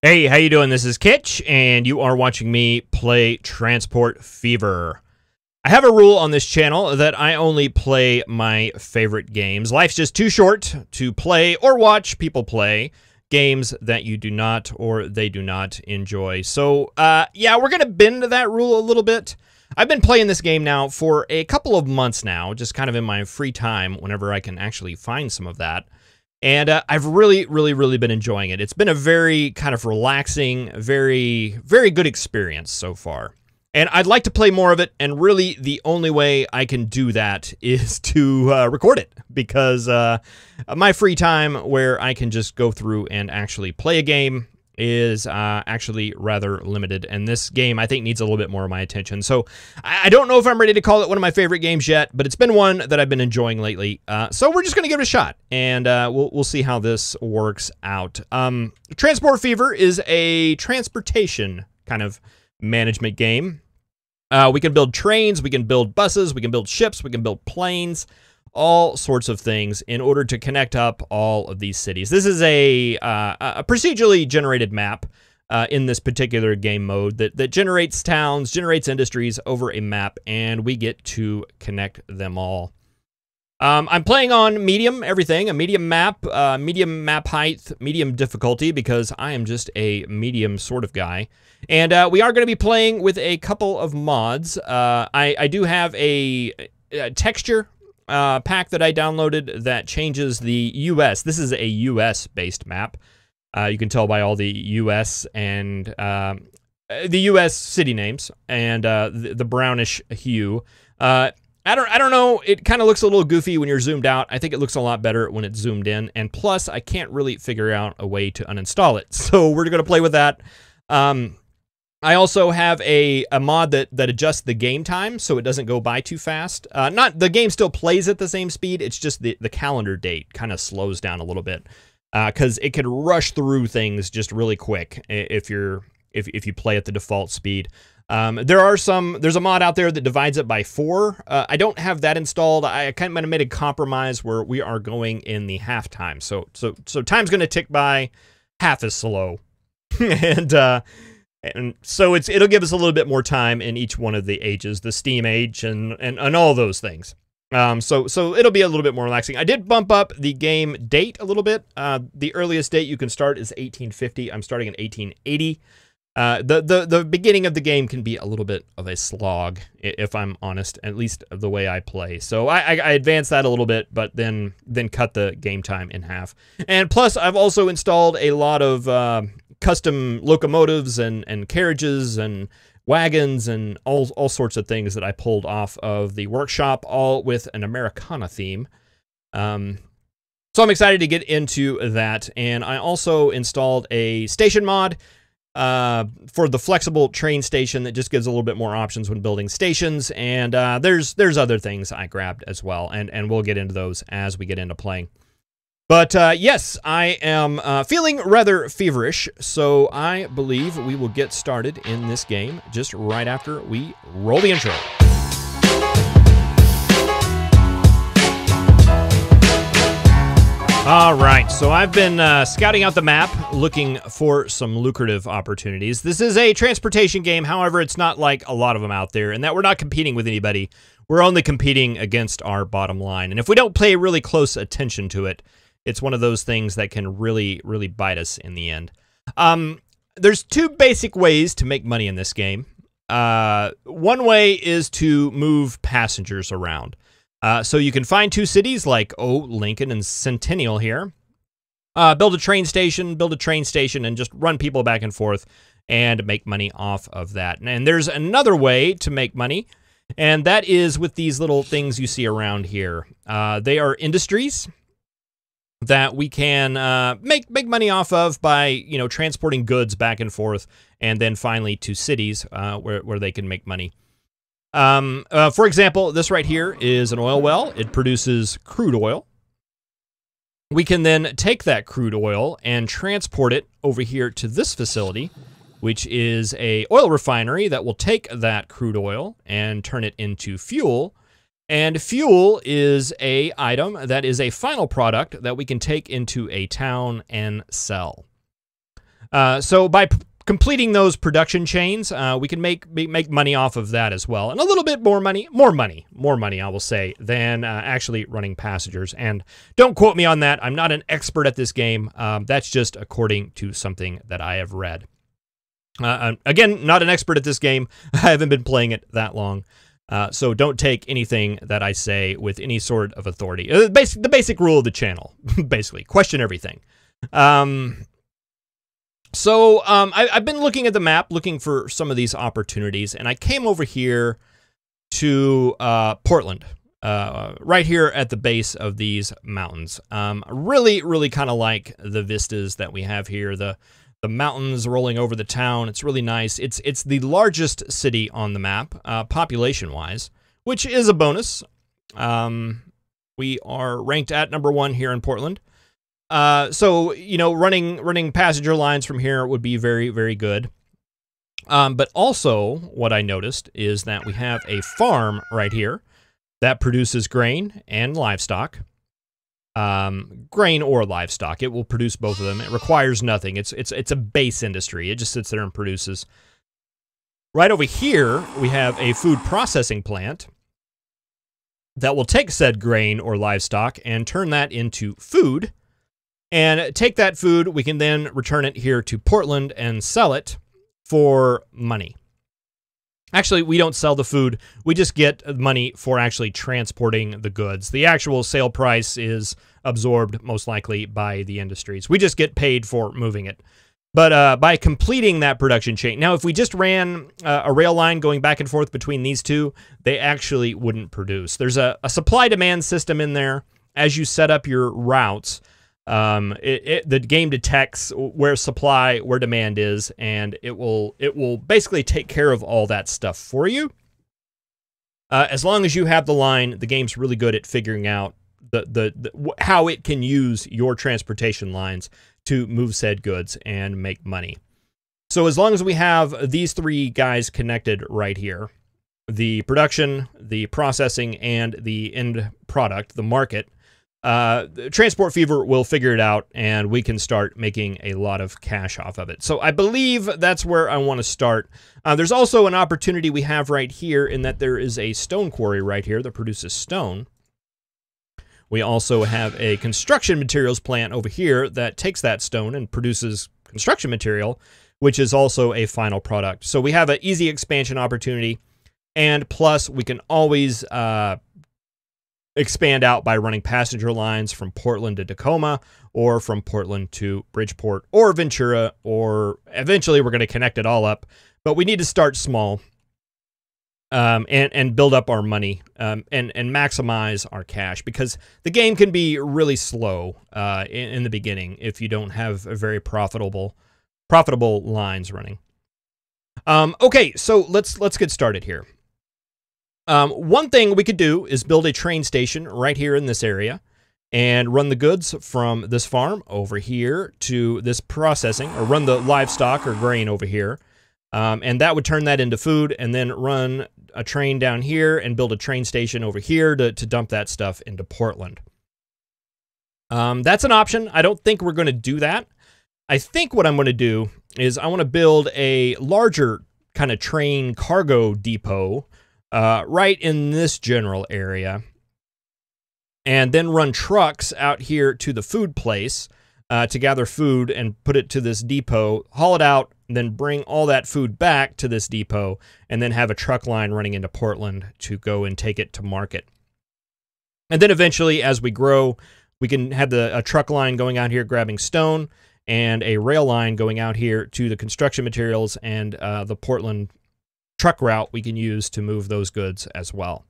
Hey, how you doing? This is Kitch, and you are watching me play Transport Fever. I have a rule on this channel that I only play my favorite games. Life's just too short to play or watch people play games that you do not or they do not enjoy. So, yeah, we're going to bend to that rule a little bit. I've been playing this game now for a couple of months now, just kind of in my free time whenever I can actually find some of that. And I've really been enjoying it. It's been a very kind of relaxing, very good experience so far. And I'd like to play more of it, and really the only way I can do that is to record it, because my free time where I can just go through and actually play a game is actually rather limited, and this game I think needs a little bit more of my attention. So I don't know if I'm ready to call it one of my favorite games yet, but it's been one that I've been enjoying lately. So we're just gonna give it a shot, and we'll see how this works out. Transport Fever is a transportation kind of management game. We can build trains, we can build buses, we can build ships, we can build planes, all sorts of things in order to connect up all of these cities. This is a procedurally generated map in this particular game mode that generates towns, generates industries over a map, and we get to connect them all. I'm playing on medium everything, a medium map height, medium difficulty, because I am just a medium sort of guy. And we are going to be playing with a couple of mods. I do have a texture pack that I downloaded that changes the US. This is a US-based map. You can tell by all the US and the US city names and the brownish hue. I don't know. It kind of looks a little goofy when you're zoomed out. I think it looks a lot better when it's zoomed in. And plus, I can't really figure out a way to uninstall it. So we're going to play with that. I also have a mod that adjusts the game time so it doesn't go by too fast. Not the game still plays at the same speed. It's just the calendar date kind of slows down a little bit because it can rush through things just really quick if you play at the default speed. There's a mod out there that divides it by 4. I don't have that installed. I kind of made a compromise where we are going in the half time. So time's going to tick by half as slow. And so it'll give us a little bit more time in each one of the ages, the Steam age and all those things. So it'll be a little bit more relaxing. I did bump up the game date a little bit. The earliest date you can start is 1850. I'm starting in 1880. The beginning of the game can be a little bit of a slog, if I'm honest, at least the way I play. So I advanced that a little bit, but then cut the game time in half. And plus, I've also installed a lot of custom locomotives and carriages and wagons and all sorts of things that I pulled off of the workshop, all with an Americana theme. So I'm excited to get into that. And I also installed a station mod for the flexible train station that just gives a little bit more options when building stations. And there's other things I grabbed as well, and we'll get into those as we get into playing. But yes, I am feeling rather feverish, so I believe we will get started in this game just right after we roll the intro. All right, so I've been scouting out the map, looking for some lucrative opportunities. This is a transportation game, however, it's not like a lot of them out there, and that we're not competing with anybody. We're only competing against our bottom line. And if we don't pay really close attention to it, it's one of those things that can really bite us in the end. There's 2 basic ways to make money in this game. One way is to move passengers around. So you can find 2 cities like Lincoln and Centennial here. Build a train station, and just run people back and forth and make money off of that. And there's another way to make money, and that is with these little things you see around here. They are industries that we can make money off of by, transporting goods back and forth, and then finally to cities where they can make money. For example, this right here is an oil well. It produces crude oil. We can then take that crude oil and transport it over here to this facility, which is a oil refinery that will take that crude oil and turn it into fuel. And fuel is a item that is a final product that we can take into a town and sell. So by completing those production chains, we can make money off of that as well, and a little bit more money, I will say, than actually running passengers. And don't quote me on that. I'm not an expert at this game. That's just according to something that I have read. Again, not an expert at this game. I haven't been playing it that long. So don't take anything that I say with any sort of authority. The basic rule of the channel, basically. Question everything. So I've been looking at the map, looking for some of these opportunities, and I came over here to Portland, right here at the base of these mountains. Really kind of like the vistas that we have here, the mountains rolling over the town. It's really nice. It's the largest city on the map, population-wise, which is a bonus. We are ranked at #1 here in Portland. So, you know, running passenger lines from here would be very, very good. But also what I noticed is that we have a farm right here that produces grain and livestock. Grain or livestock. It will produce both of them. It requires nothing. It's a base industry. It just sits there and produces. Right over here, we have a food processing plant that will take said grain or livestock and turn that into food. And take that food, we can then return it here to Portland and sell it for money. Actually, we don't sell the food. We just get money for actually transporting the goods. The actual sale price is absorbed most likely by the industries. We just get paid for moving it. But by completing that production chain, now if we just ran a rail line going back and forth between these two, they actually wouldn't produce. There's a supply-demand system in there. As you set up your routes, the game detects where supply, where demand is, and it will basically take care of all that stuff for you. As long as you have the line, the game's really good at figuring out how it can use your transportation lines to move said goods and make money. So as long as we have these three guys connected right here, the production, the processing, and the end product, the market, Transport Fever will figure it out, and we can start making a lot of cash off of it. So I believe that's where I want to start. There's also an opportunity we have right here in that there is a stone quarry right here that produces stone. We also have a construction materials plant over here that takes that stone and produces construction material, which is also a final product. So we have an easy expansion opportunity, and plus we can always expand out by running passenger lines from Portland to Tacoma, or from Portland to Bridgeport or Ventura, or eventually we're going to connect it all up. But we need to start small and build up our money and maximize our cash, because the game can be really slow in the beginning if you don't have a very profitable lines running. Okay, so let's get started here. One thing we could do is build a train station right here in this area and run the goods from this farm over here to this processing, or run the livestock or grain over here. And that would turn that into food, and then run a train down here and build a train station over here to dump that stuff into Portland. That's an option. I don't think we're going to do that. I think what I'm going to do is I want to build a larger kind of train cargo depot right in this general area, and then run trucks out here to the food place to gather food and put it to this depot, haul it out, and then bring all that food back to this depot, and then have a truck line running into Portland to go and take it to market. And then eventually, as we grow, we can have a truck line going out here grabbing stone, and a rail line going out here to the construction materials, and the Portland truck route we can use to move those goods as well.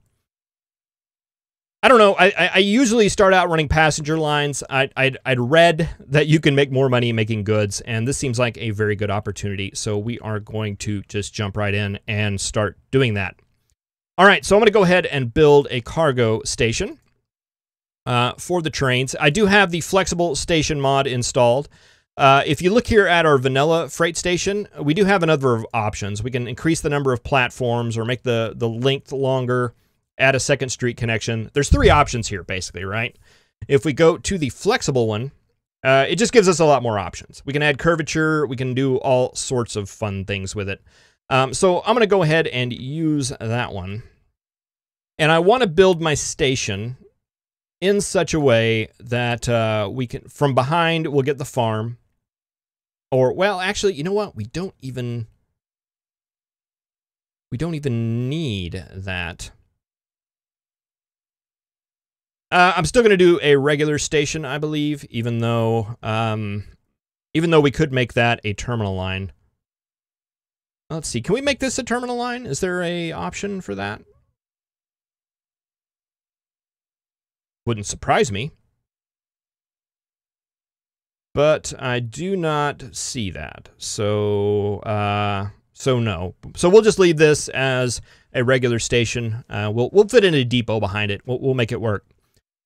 I don't know. I usually start out running passenger lines. I'd read that you can make more money making goods, and this seems like a very good opportunity. So we are going to just jump right in and start doing that. All right, so I'm going to go ahead and build a cargo station for the trains. I do have the flexible station mod installed. If you look here at our vanilla freight station, we do have a number of options. We can increase the number of platforms or make the length longer, add a second street connection. There's three options here, basically, right? If we go to the flexible one, It just gives us a lot more options. We can add curvature. We can do all sorts of fun things with it. So I'm going to go ahead and use that one. And I want to build my station in such a way that we can, from behind, we'll get the farm. Or, well, actually, you know what? We don't even need that. I'm still going to do a regular station, I believe, even though we could make that a terminal line. Let's see. Can we make this a terminal line? Is there a option for that? Wouldn't surprise me. But I do not see that. So no. So we'll just leave this as a regular station. We'll fit in a depot behind it. We'll make it work.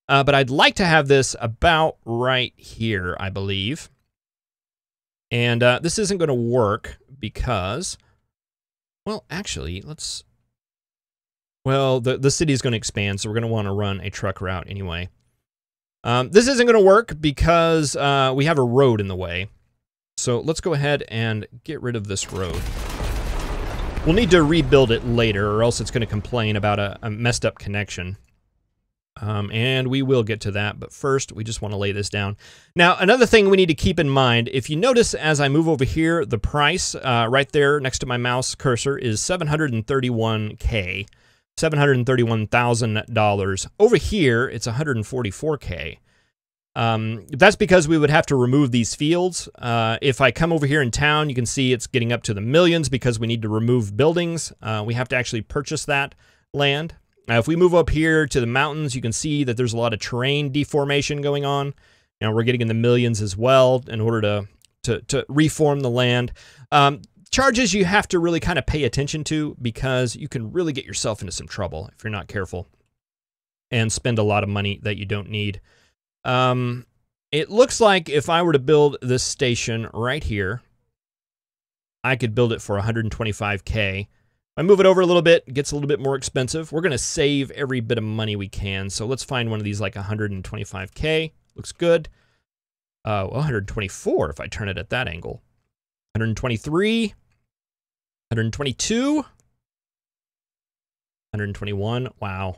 But I'd like to have this about right here, I believe. And this isn't going to work because, well, actually, let's... Well, the city is going to expand, so we're going to want to run a truck route anyway. This isn't going to work because we have a road in the way. So let's go ahead and get rid of this road. We'll need to rebuild it later, or else it's going to complain about a messed up connection. And we will get to that, but first we just want to lay this down. Now, another thing we need to keep in mind, if you notice as I move over here, the price right there next to my mouse cursor is $731K. $731,000. Over here, it's $144K. That's because we would have to remove these fields. If I come over here in town, you can see it's getting up to the millions because we need to remove buildings. We have to actually purchase that land. If we move up here to the mountains, you can see that there's a lot of terrain deformation going on. Now we're getting in the millions as well in order to reform the land. Charges you have to really kind of pay attention to because you can really get yourself into some trouble if you're not careful and spend a lot of money that you don't need. It looks like if I were to build this station right here, I could build it for $125K. If I move it over a little bit, it gets a little bit more expensive. We're going to save every bit of money we can. So let's find one of these like $125K. Looks good. Well, 124 if I turn it at that angle. 123. 122. 121. Wow.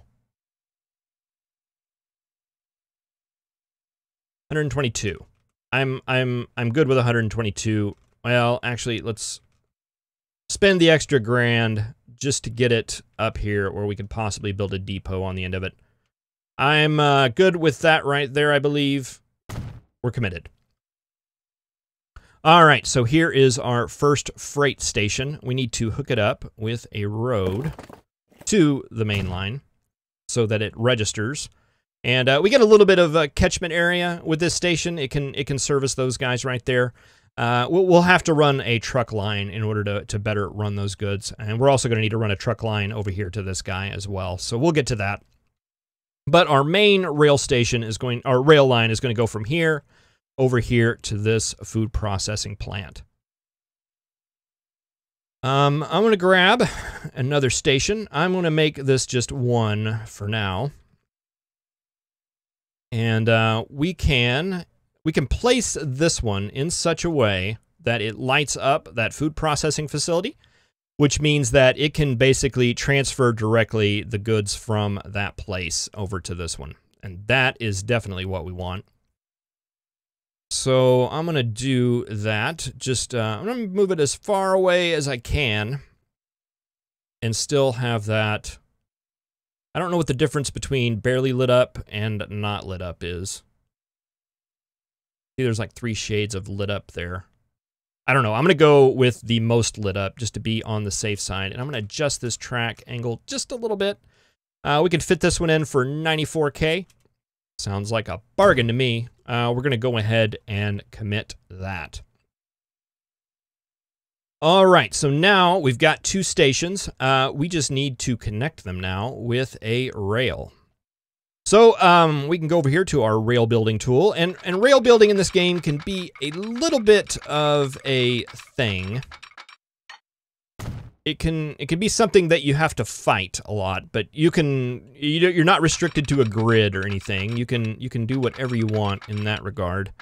122. I'm good with 122. Well, actually, let's spend the extra grand just to get it up here where we could possibly build a depot on the end of it. I'm good with that right there, I believe. We're committed. All right, so here is our first freight station. We need to hook it up with a road to the main line so that it registers. And we get a little bit of a catchment area with this station. It can service those guys right there. We'll have to run a truck line in order to better run those goods. And we're also going to need to run a truck line over here to this guy as well. So we'll get to that. But our main rail station is going, our rail line is going to go from here over here to this food processing plant. I'm going to grab another station. I'm going to make this just one for now. And we can place this one in such a way that it lights up that food processing facility, which means that it can basically transfer directly the goods from that place over to this one. And that is definitely what we want. So I'm going to do that. Just I'm going to move it as far away as I can and still have that. I don't know what the difference between barely lit up and not lit up is. See, there's like 3 shades of lit up there. I don't know. I'm going to go with the most lit up just to be on the safe side. And I'm going to adjust this track angle just a little bit. We can fit this one in for 94K. Sounds like a bargain to me. We're going to go ahead and commit that. All right, so now we've got 2 stations. We just need to connect them now with a rail. So we can go over here to our rail building tool, and rail building in this game can be a little bit of a thing. It can be something that you have to fight a lot, but you're not restricted to a grid or anything. You can do whatever you want in that regard.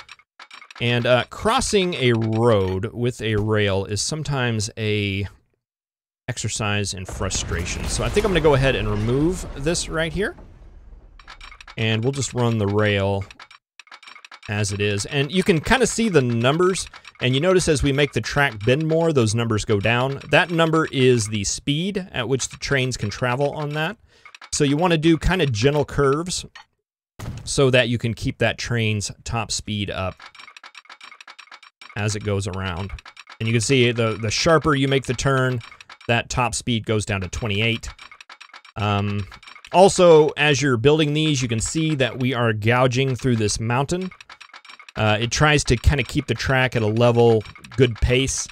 And crossing a road with a rail is sometimes a exercise in frustration. So I think I'm going to go ahead and remove this right here. And we'll just run the rail as it is. And you can kind of see the numbers. And you notice as we make the track bend more, those numbers go down. That number is the speed at which the trains can travel on that. So you want to do kind of gentle curves so that you can keep that train's top speed up as it goes around. And you can see the sharper you make the turn, that top speed goes down to 28. Also, as you're building these, you can see that we are gouging through this mountain. It tries to kind of keep the track at a level, good pace.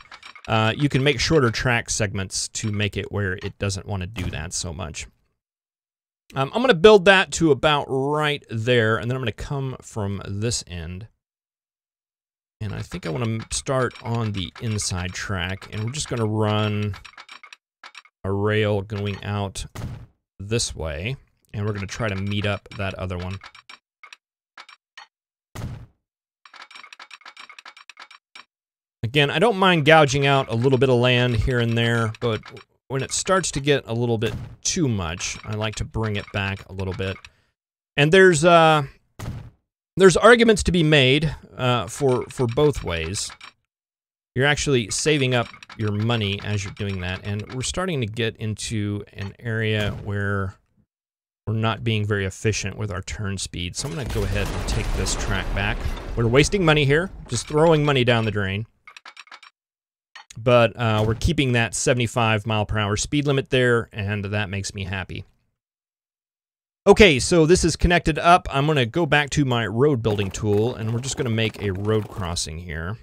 You can make shorter track segments to make it where it doesn't want to do that so much. I'm going to build that to about right there, and then I'm going to come from this end. And I think I want to start on the inside track, and we're just going to run a rail going out this way, and we're going to try to meet up that other one. Again, I don't mind gouging out a little bit of land here and there, but when it starts to get a little bit too much, I like to bring it back a little bit. And there's arguments to be made for both ways. You're actually saving up your money as you're doing that, and we're starting to get into an area where we're not being very efficient with our turn speed. So I'm going to go ahead and take this track back. We're wasting money here, just throwing money down the drain. But we're keeping that 75 mile per hour speed limit there, and that makes me happy. Okay, so this is connected up. I'm going to go back to my road building tool, and we're just going to make a road crossing here.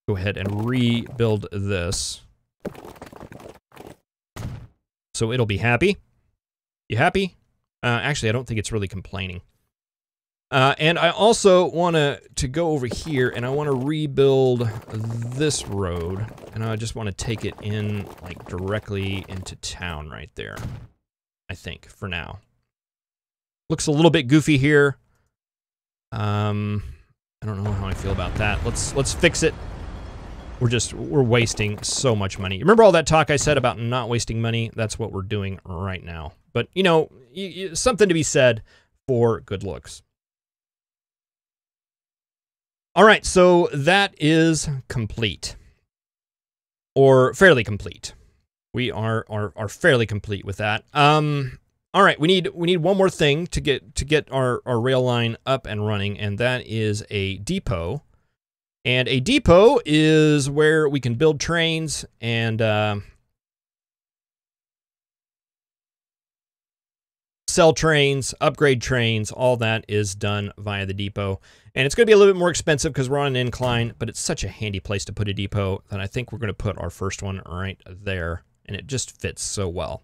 Go ahead and rebuild this. So it'll be happy. You happy? Actually, I don't think it's really complaining. And I also want to go over here, and I want to rebuild this road, and I just want to take it in, like, directly into town right there, I think, for now. Looks a little bit goofy here. I don't know how I feel about that. Let's fix it. We're wasting so much money. Remember all that talk I said about not wasting money? That's what we're doing right now. But, you know, something to be said for good looks. All right, so that is complete. Or fairly complete. We are fairly complete with that. All right, we need one more thing to get our rail line up and running, and that is a depot. And a depot is where we can build trains and sell trains, upgrade trains, all that is done via the depot. And it's going to be a little bit more expensive because we're on an incline, but it's such a handy place to put a depot that I think we're going to put our first one right there, and it just fits so well.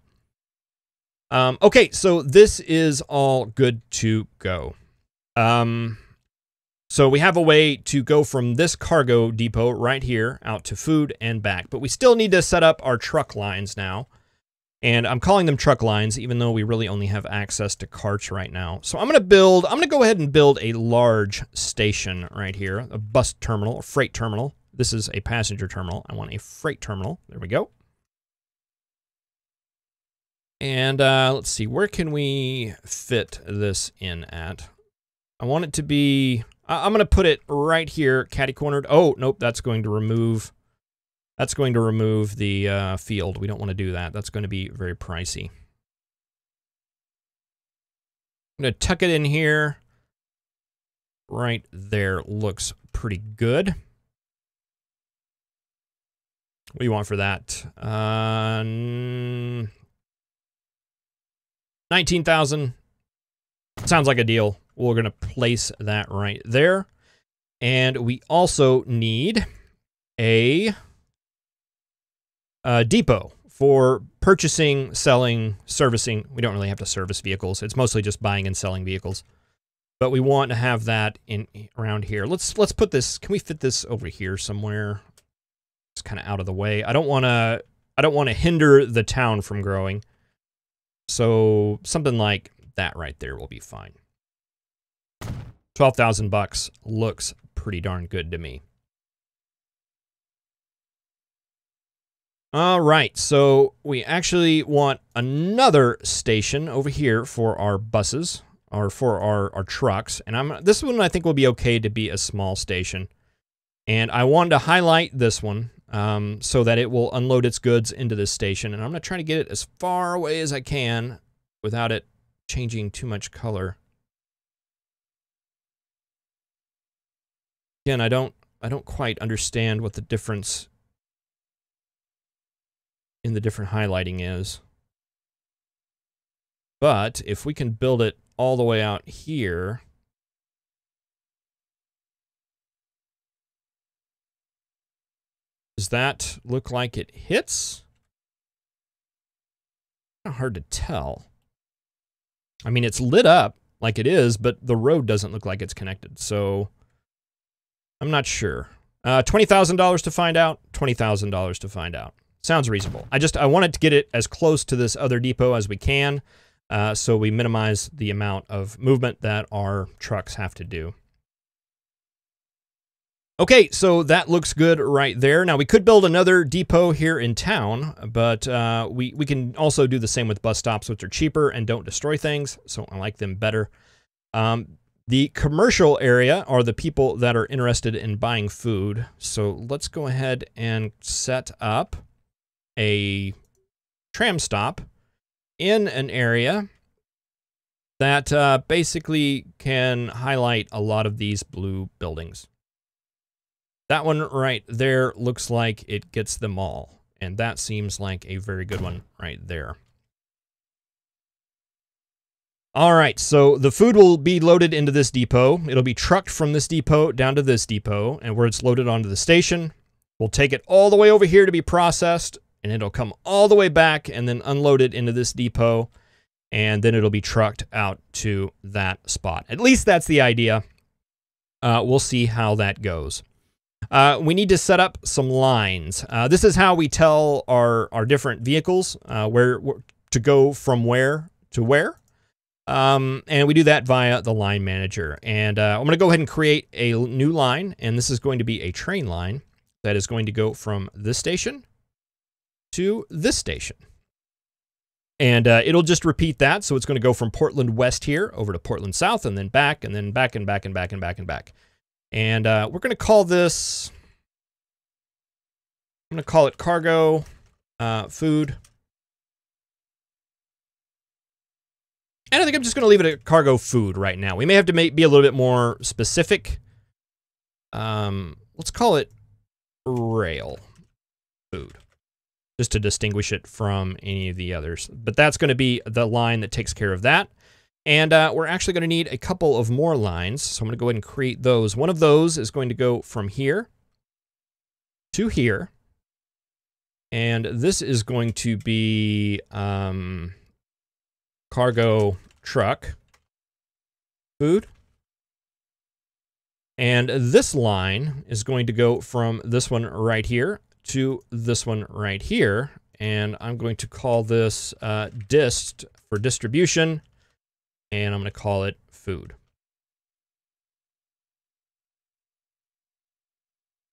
Okay, so this is all good to go. So we have a way to go from this cargo depot right here out to food and back, but we still need to set up our truck lines now. And I'm calling them truck lines, even though we really only have access to carts right now. So I'm going to go ahead and build a large station right here, a bus terminal, a freight terminal. This is a passenger terminal. I want a freight terminal. There we go. And let's see, where can we fit this in at? I want it to be, I'm going to put it right here, catty-cornered. Oh, nope, that's going to remove the field. We don't want to do that. That's going to be very pricey. I'm going to tuck it in here. Right there looks pretty good. What do you want for that? 19,000. Sounds like a deal. We're going to place that right there. And we also need a depot for purchasing, selling, servicing. We don't really have to service vehicles. It's mostly just buying and selling vehicles. But we want to have that in around here. Let's put this. Can we fit this over here somewhere? It's kind of out of the way. I don't want to hinder the town from growing. So something like that right there will be fine. $12,000 looks pretty darn good to me. All right, so we actually want another station over here for our buses, or for our trucks. And this one I think will be okay to be a small station. And I wanted to highlight this one so that it will unload its goods into this station. And I'm going to try to get it as far away as I can without it changing too much color. Again, I don't quite understand what the difference in the different highlighting is. But if we can build it all the way out here, does that look like it hits? Kind of hard to tell. I mean, it's lit up like it is, but the road doesn't look like it's connected. So I'm not sure. $20,000 to find out. $20,000 to find out. Sounds reasonable. I wanted to get it as close to this other depot as we can, so we minimize the amount of movement that our trucks have to do. Okay, so that looks good right there. Now, we could build another depot here in town, but we can also do the same with bus stops, which are cheaper and don't destroy things, so I like them better. The commercial area are the people that are interested in buying food, so let's go ahead and set up a tram stop in an area that basically can highlight a lot of these blue buildings. That one right there looks like it gets them all, and that seems like a very good one right there. All right, so the food will be loaded into this depot. It'll be trucked from this depot down to this depot, and where it's loaded onto the station, we'll take it all the way over here to be processed, and it'll come all the way back and then unloaded into this depot, and then it'll be trucked out to that spot. At least that's the idea. We'll see how that goes. We need to set up some lines. This is how we tell our different vehicles where to go from where to where. And we do that via the line manager. And I'm going to go ahead and create a new line, and this is going to be a train line that is going to go from this station to this station. And it'll just repeat that. So it's going to go from Portland West here over to Portland South, and then back, and then back, and back, and back, and back, and back. And we're going to call this, I'm going to call it cargo food. And I think I'm just going to leave it at cargo food right now. We may have to be a little bit more specific. Let's call it rail food, just to distinguish it from any of the others. But that's going to be the line that takes care of that. And we're actually going to need a couple of more lines. So I'm going to go ahead and create those. One of those is going to go from here to here. And this is going to be cargo truck food. And this line is going to go from this one right here to this one right here. And I'm going to call this dist for distribution. And I'm going to call it food.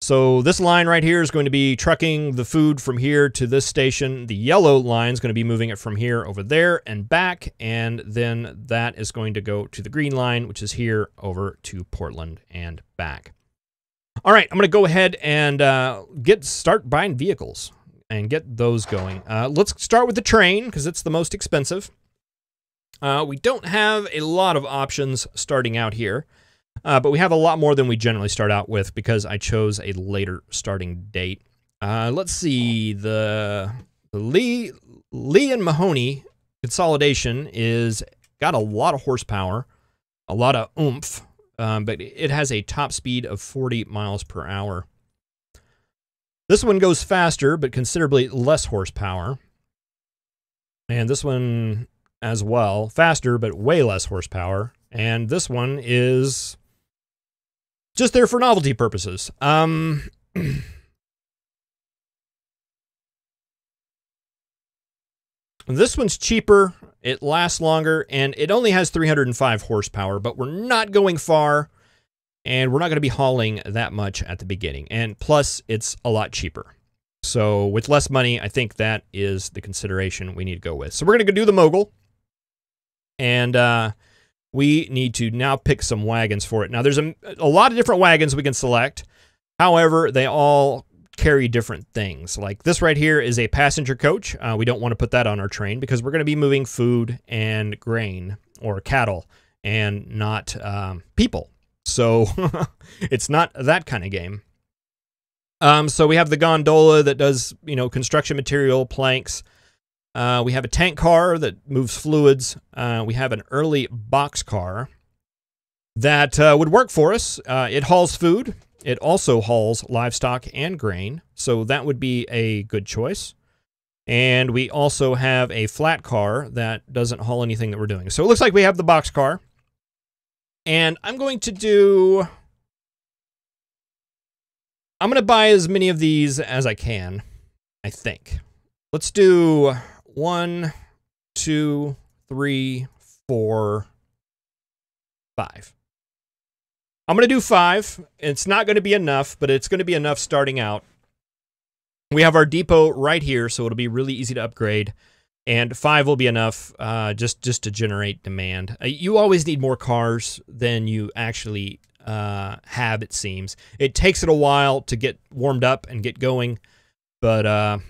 So this line right here is going to be trucking the food from here to this station. The yellow line is going to be moving it from here over there and back. And then that is going to go to the green line, which is here over to Portland and back. All right, I'm going to go ahead and start buying vehicles and get those going. Let's start with the train because it's the most expensive. We don't have a lot of options starting out here. But we have a lot more than we generally start out with because I chose a later starting date. Let's see. The Lee and Mahoney consolidation is got a lot of horsepower, a lot of oomph, but it has a top speed of 40 miles per hour. This one goes faster, but considerably less horsepower. And this one as well, faster, but way less horsepower. And this one is just there for novelty purposes. This one's cheaper, it lasts longer, and it only has 305 horsepower, but we're not going far. and we're not going to be hauling that much at the beginning. And plus, it's a lot cheaper. So with less money, I think that is the consideration we need to go with. So we're going to go do the mogul, and we need to now pick some wagons for it. Now, there's a lot of different wagons we can select. However, they all carry different things. Like this right here is a passenger coach. We don't want to put that on our train because we're going to be moving food and grain or cattle and not people. So it's not that kind of game. So we have the gondola that does, you know, construction material, planks. We have a tank car that moves fluids. We have an early box car that would work for us. It hauls food. It also hauls livestock and grain, so that would be a good choice. And we also have a flat car that doesn't haul anything that we're doing. So it looks like we have the box car. And I'm going to buy as many of these as I can, I think. Let's do 1, 2, 3, 4, 5. I'm going to do 5. It's not going to be enough, but it's going to be enough starting out. We have our depot right here, so it'll be really easy to upgrade. And 5 will be enough just to generate demand. You always need more cars than you actually have, it seems. It takes it a while to get warmed up and get going, but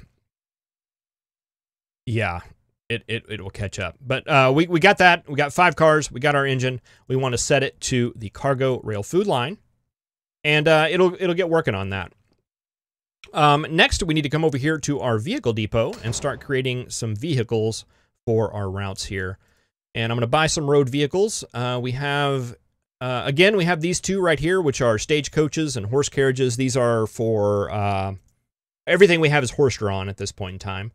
yeah, it will catch up. But we got that. We got 5 cars. We got our engine. We want to set it to the cargo rail food line, and it'll get working on that. Next, we need to come over here to our vehicle depot and start creating some vehicles for our routes here. And I'm going to buy some road vehicles. We have, again, we have these 2 right here, which are stagecoaches and horse carriages. These are for everything we have is horse-drawn at this point in time.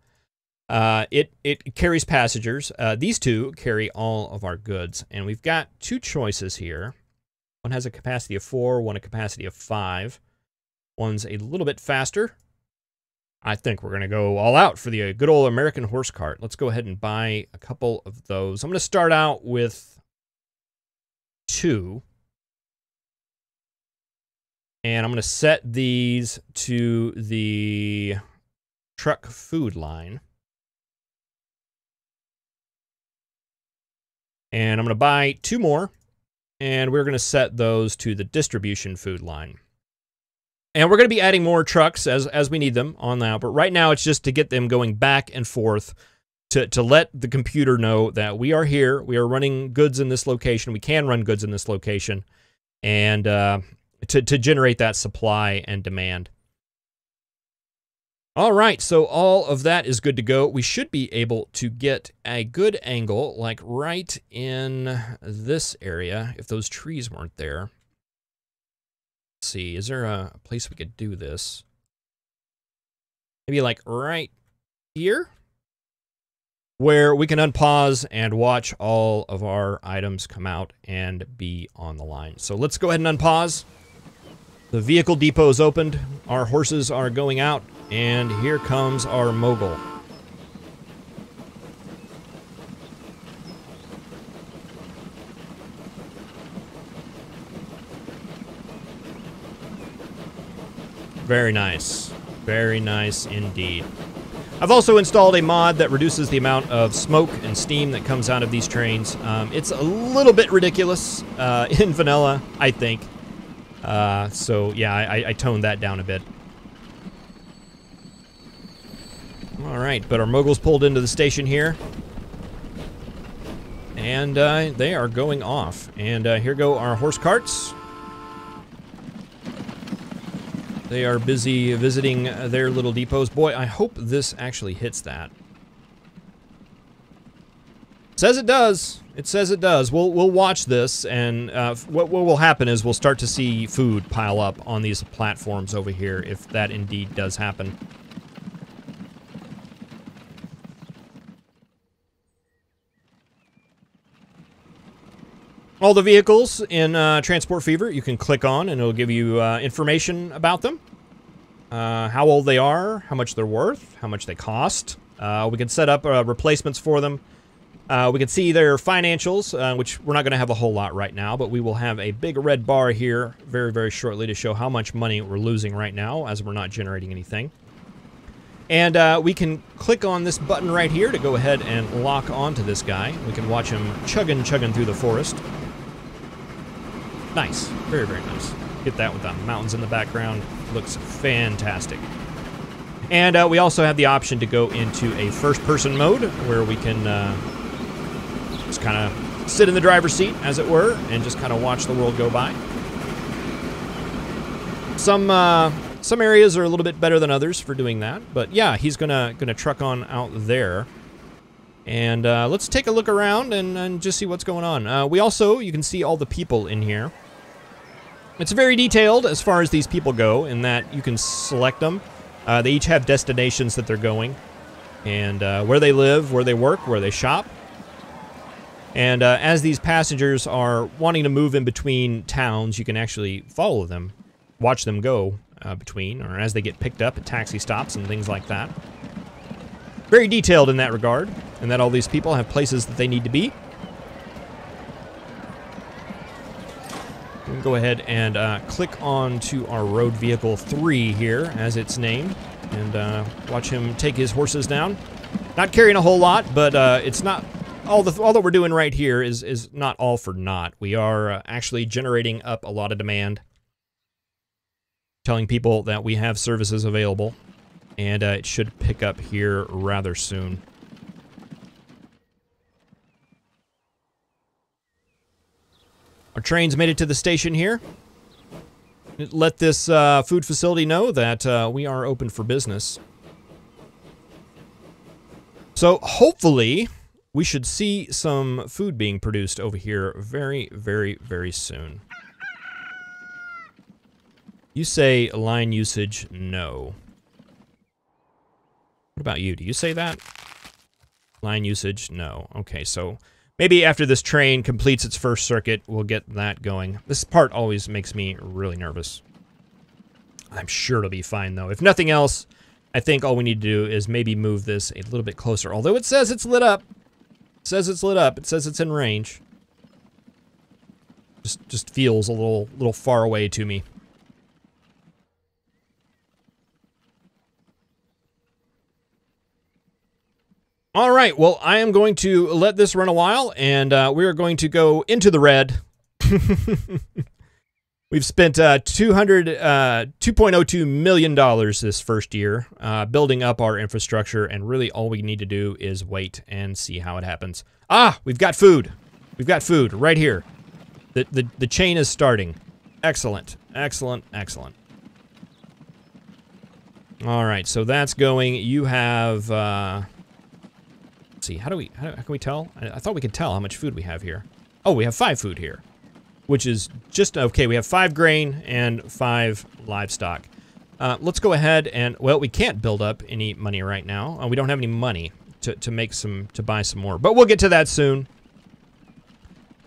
It carries passengers. These 2 carry all of our goods, and we've got 2 choices here. One has a capacity of 4, one a capacity of 5. One's a little bit faster. I think we're going to go all out for the good old American horse cart. Let's go ahead and buy a couple of those. I'm going to start out with 2. And I'm going to set these to the truck food line. And I'm going to buy 2 more, and we're going to set those to the distribution food line. And we're going to be adding more trucks as we need them on now, but right now it's just to get them going back and forth to let the computer know that we are here, we are running goods in this location, we can run goods in this location, and to generate that supply and demand. All right, so all of that is good to go. We should be able to get a good angle, like right in this area, if those trees weren't there. Let's see, is there a place we could do this? Maybe like right here, where we can unpause and watch all of our items come out and be on the line. So let's go ahead and unpause. The vehicle depot is opened, our horses are going out, and here comes our mogul. Very nice. Very nice indeed. I've also installed a mod that reduces the amount of smoke and steam that comes out of these trains. It's a little bit ridiculous in vanilla, I think. So yeah, I toned that down a bit. All right, but our mogul's pulled into the station here. And they are going off. And here go our horse carts. They are busy visiting their little depots. Boy, I hope this actually hits that. It says it does. It says it does. We'll watch this, and what will happen is we'll start to see food pile up on these platforms over here, if that indeed does happen. All the vehicles in Transport Fever you can click on, and it'll give you information about them. How old they are, how much they're worth, how much they cost. We can set up replacements for them. We can see their financials, which we're not going to have a whole lot right now, but we will have a big red bar here very, very shortly to show how much money we're losing right now, as we're not generating anything. And we can click on this button right here to go ahead and lock onto this guy. We can watch him chugging through the forest. Nice. Very, very nice. Get that with the mountains in the background. Looks fantastic. And we also have the option to go into a first-person mode where we can just kind of sit in the driver's seat, as it were, and just kind of watch the world go by. Some areas are a little bit better than others for doing that, but yeah, he's gonna truck on out there. And let's take a look around and just see what's going on. We also, you can see all the people in here. It's very detailed as far as these people go, in that you can select them. They each have destinations that they're going, and where they live, where they work, where they shop. And as these passengers are wanting to move in between towns, you can actually follow them, watch them go between, or as they get picked up at taxi stops and things like that. Very detailed in that regard, and that all these people have places that they need to be. We can go ahead and click on to our road vehicle 3 here, as it's named, and watch him take his horses down. Not carrying a whole lot, but it's not all that we're doing right here is not all for naught. We are actually generating up a lot of demand, telling people that we have services available, and it should pick up here rather soon. Our train's made it to the station here. Let this food facility know that we are open for business. So hopefully we should see some food being produced over here very, very, very soon. You say line usage no. What about you? Do you say that? Line usage no. Okay, so maybe after this train completes its first circuit, we'll get that going. This part always makes me really nervous. I'm sure it'll be fine, though. If nothing else, I think all we need to do is maybe move this a little bit closer. Although it says it's lit up. It says it's lit up. It says it's in range. Just feels a little far away to me. All right, well, I am going to let this run a while, and we are going to go into the red. We've spent $2.02 million this first year building up our infrastructure, and really all we need to do is wait and see how it happens. Ah, we've got food. We've got food right here. The chain is starting. Excellent, excellent, excellent. All right, so that's going. You have... see, how can we tell? I thought we could tell how much food we have here. Oh, we have 5 food here, which is just okay. We have 5 grain and 5 livestock. Let's go ahead and, well, we can't build up any money right now. We don't have any money to buy some more, but we'll get to that soon.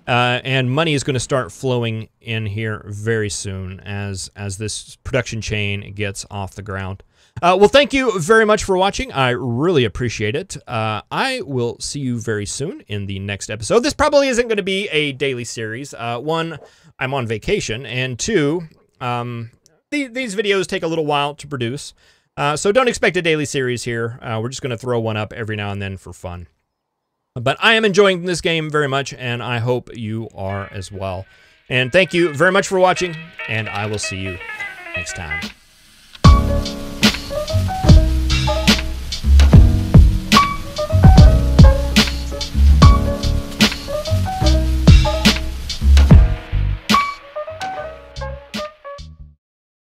And money is going to start flowing in here very soon as this production chain gets off the ground. Well, thank you very much for watching. I really appreciate it. I will see you very soon in the next episode. This probably isn't going to be a daily series. 1, I'm on vacation, and 2, these videos take a little while to produce. So don't expect a daily series here. We're just going to throw one up every now and then for fun. But I am enjoying this game very much, and I hope you are as well. And thank you very much for watching, and I will see you next time.